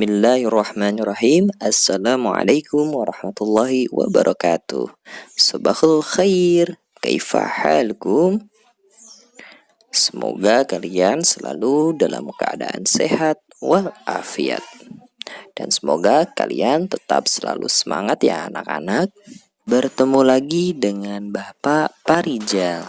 Bismillahirrahmanirrahim. Assalamualaikum warahmatullahi wabarakatuh. Sabahul khair. Kaifa halkum? Semoga kalian selalu dalam keadaan sehat walafiat. Dan semoga kalian tetap selalu semangat ya anak-anak. Bertemu lagi dengan Bapak Parijal.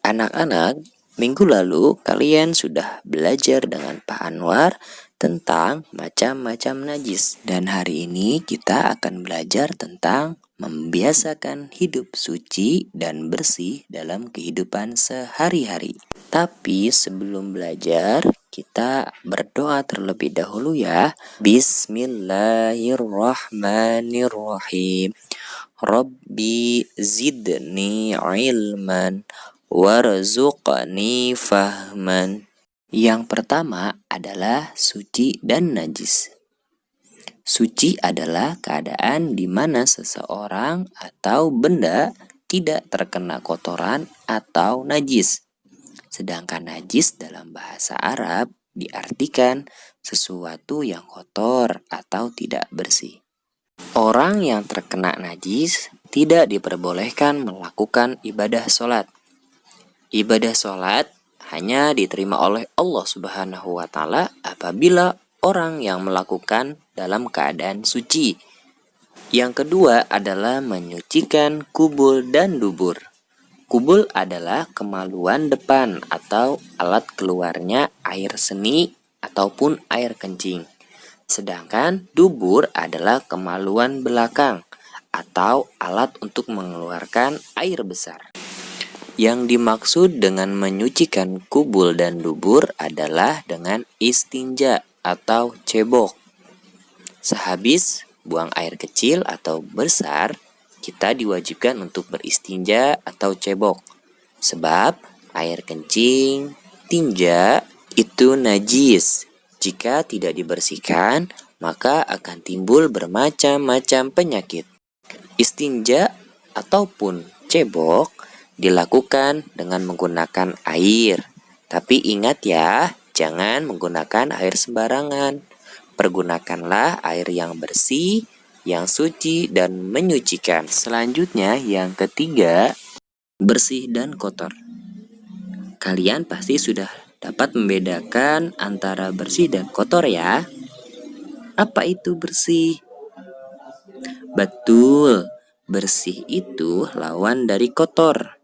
Anak-anak, minggu lalu kalian sudah belajar dengan Pak Anwar tentang macam-macam najis. Dan hari ini kita akan belajar tentang membiasakan hidup suci dan bersih dalam kehidupan sehari-hari. Tapi sebelum belajar, kita berdoa terlebih dahulu ya. Bismillahirrahmanirrahim. Rabbi zidni ilman warzuqni fahman. Yang pertama adalah suci dan najis. Suci adalah keadaan di mana seseorang atau benda tidak terkena kotoran atau najis. Sedangkan najis dalam bahasa Arab diartikan sesuatu yang kotor atau tidak bersih. Orang yang terkena najis tidak diperbolehkan melakukan ibadah sholat. Ibadah sholat hanya diterima oleh Allah Subhanahu wa Ta'ala apabila orang yang melakukan dalam keadaan suci. Yang kedua adalah menyucikan kubul dan dubur. Kubul adalah kemaluan depan atau alat keluarnya air seni ataupun air kencing. Sedangkan dubur adalah kemaluan belakang atau alat untuk mengeluarkan air besar. Yang dimaksud dengan menyucikan kubul dan dubur adalah dengan istinja atau cebok. Sehabis buang air kecil atau besar, kita diwajibkan untuk beristinja atau cebok. Sebab air kencing, tinja itu najis. Jika tidak dibersihkan, maka akan timbul bermacam-macam penyakit. Istinja ataupun cebok dilakukan dengan menggunakan air. Tapi ingat ya, jangan menggunakan air sembarangan. Pergunakanlah air yang bersih, yang suci, dan menyucikan. Selanjutnya, yang ketiga, bersih dan kotor. Kalian pasti sudah dapat membedakan antara bersih dan kotor ya. Apa itu bersih? Betul, bersih itu lawan dari kotor.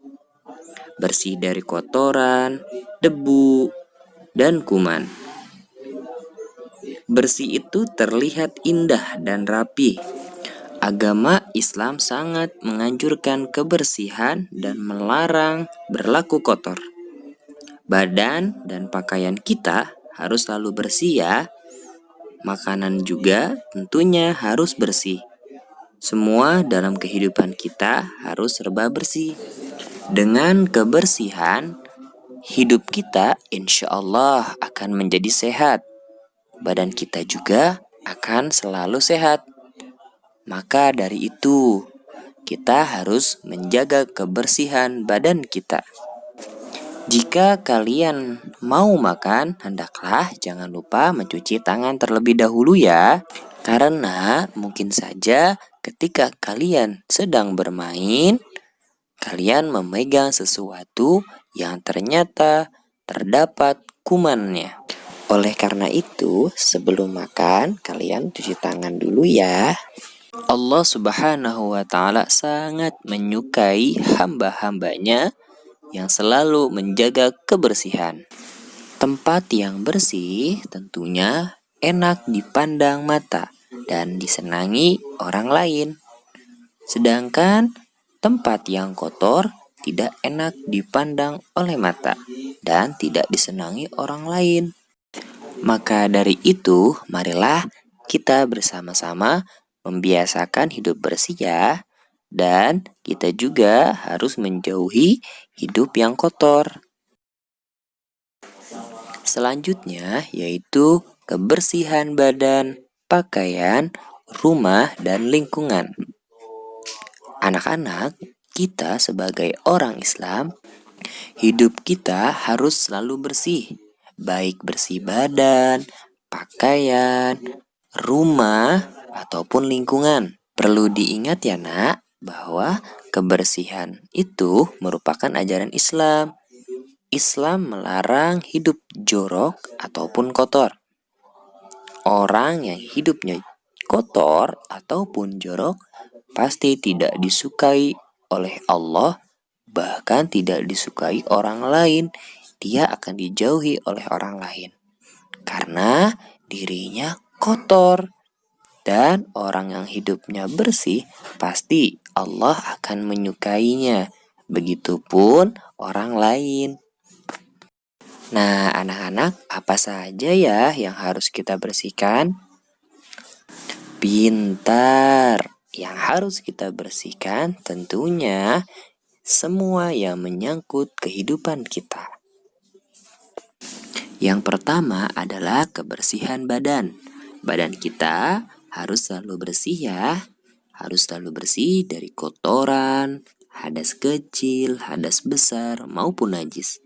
Bersih dari kotoran, debu, dan kuman. Bersih itu terlihat indah dan rapi. Agama Islam sangat menganjurkan kebersihan dan melarang berlaku kotor. Badan dan pakaian kita harus selalu bersih ya. Makanan juga tentunya harus bersih. Semua dalam kehidupan kita harus serba bersih. Dengan kebersihan, hidup kita insya Allah akan menjadi sehat. Badan kita juga akan selalu sehat. Maka dari itu, kita harus menjaga kebersihan badan kita. Jika kalian mau makan, hendaklah jangan lupa mencuci tangan terlebih dahulu ya. Karena mungkin saja ketika kalian sedang bermain, kalian memegang sesuatu yang ternyata terdapat kumannya. Oleh karena itu, sebelum makan, kalian cuci tangan dulu ya. Allah Subhanahu wa Ta'ala sangat menyukai hamba-hambanya yang selalu menjaga kebersihan. Tempat yang bersih tentunya enak dipandang mata dan disenangi orang lain. Sedangkan tempat yang kotor tidak enak dipandang oleh mata dan tidak disenangi orang lain. Maka dari itu, marilah kita bersama-sama membiasakan hidup bersih ya. Dan kita juga harus menjauhi hidup yang kotor. Selanjutnya yaitu kebersihan badan, pakaian, rumah, dan lingkungan. Anak-anak, kita sebagai orang Islam, hidup kita harus selalu bersih. Baik bersih badan, pakaian, rumah, ataupun lingkungan. Perlu diingat ya nak, bahwa kebersihan itu merupakan ajaran Islam. Islam melarang hidup jorok ataupun kotor. Orang yang hidupnya kotor ataupun jorok pasti tidak disukai oleh Allah, bahkan tidak disukai orang lain. Dia akan dijauhi oleh orang lain karena dirinya kotor. Dan orang yang hidupnya bersih pasti Allah akan menyukainya. Begitupun orang lain. Nah, anak-anak, apa saja ya yang harus kita bersihkan? Pintar. Yang harus kita bersihkan tentunya semua yang menyangkut kehidupan kita. Yang pertama adalah kebersihan badan. Badan kita harus selalu bersih ya. Harus selalu bersih dari kotoran, hadas kecil, hadas besar, maupun najis.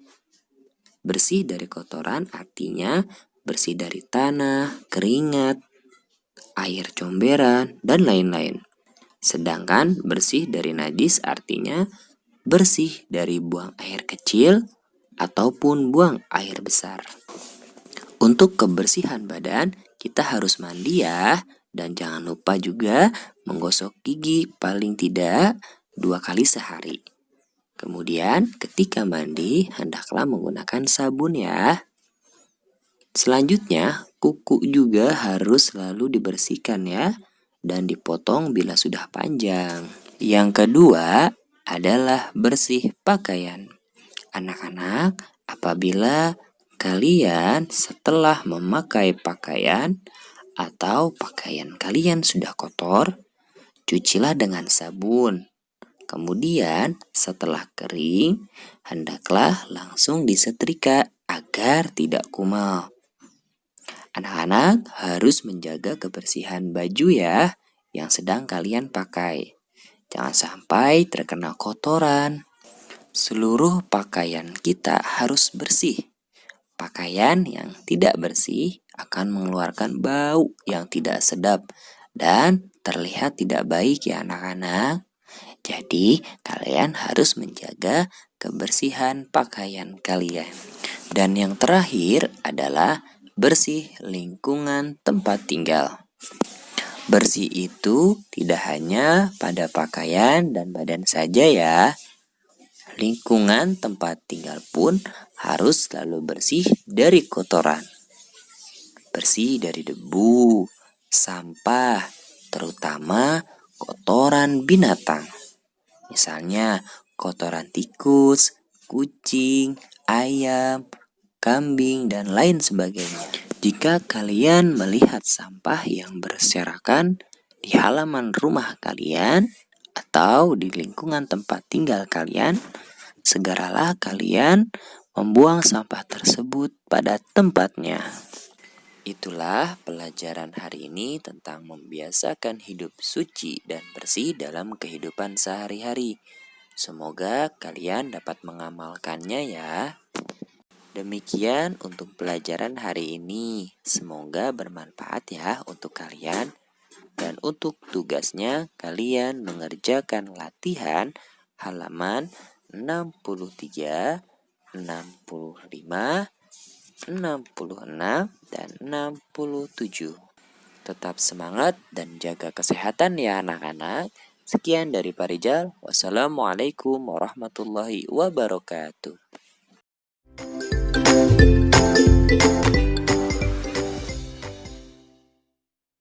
Bersih dari kotoran artinya bersih dari tanah, keringat, air comberan, dan lain-lain. Sedangkan bersih dari najis artinya bersih dari buang air kecil ataupun buang air besar. Untuk kebersihan badan, kita harus mandi ya. Dan jangan lupa juga menggosok gigi paling tidak 2 kali sehari. Kemudian ketika mandi, hendaklah menggunakan sabun ya. Selanjutnya, kuku juga harus selalu dibersihkan ya. Dan dipotong bila sudah panjang. Yang kedua adalah bersih pakaian. Anak-anak, apabila kalian setelah memakai pakaian atau pakaian kalian sudah kotor, cucilah dengan sabun. Kemudian setelah kering, hendaklah langsung disetrika agar tidak kumal. Anak-anak harus menjaga kebersihan baju ya yang sedang kalian pakai. Jangan sampai terkena kotoran. Seluruh pakaian kita harus bersih. Pakaian yang tidak bersih akan mengeluarkan bau yang tidak sedap dan terlihat tidak baik ya anak-anak. Jadi kalian harus menjaga kebersihan pakaian kalian. Dan yang terakhir adalah bersih lingkungan tempat tinggal. Bersih itu tidak hanya pada pakaian dan badan saja ya. Lingkungan tempat tinggal pun harus selalu bersih dari kotoran. Bersih dari debu, sampah, terutama kotoran binatang. Misalnya kotoran tikus, kucing, ayam, kambing, dan lain sebagainya. Jika kalian melihat sampah yang berserakan di halaman rumah kalian atau di lingkungan tempat tinggal kalian, segeralah kalian membuang sampah tersebut pada tempatnya. Itulah pelajaran hari ini tentang membiasakan hidup suci dan bersih dalam kehidupan sehari-hari. Semoga kalian dapat mengamalkannya ya. Demikian untuk pelajaran hari ini. Semoga bermanfaat ya untuk kalian. Dan untuk tugasnya, kalian mengerjakan latihan halaman 63, 65, 66, dan 67. Tetap semangat dan jaga kesehatan ya anak-anak. Sekian dari Pak Rijal. Wassalamualaikum warahmatullahi wabarakatuh.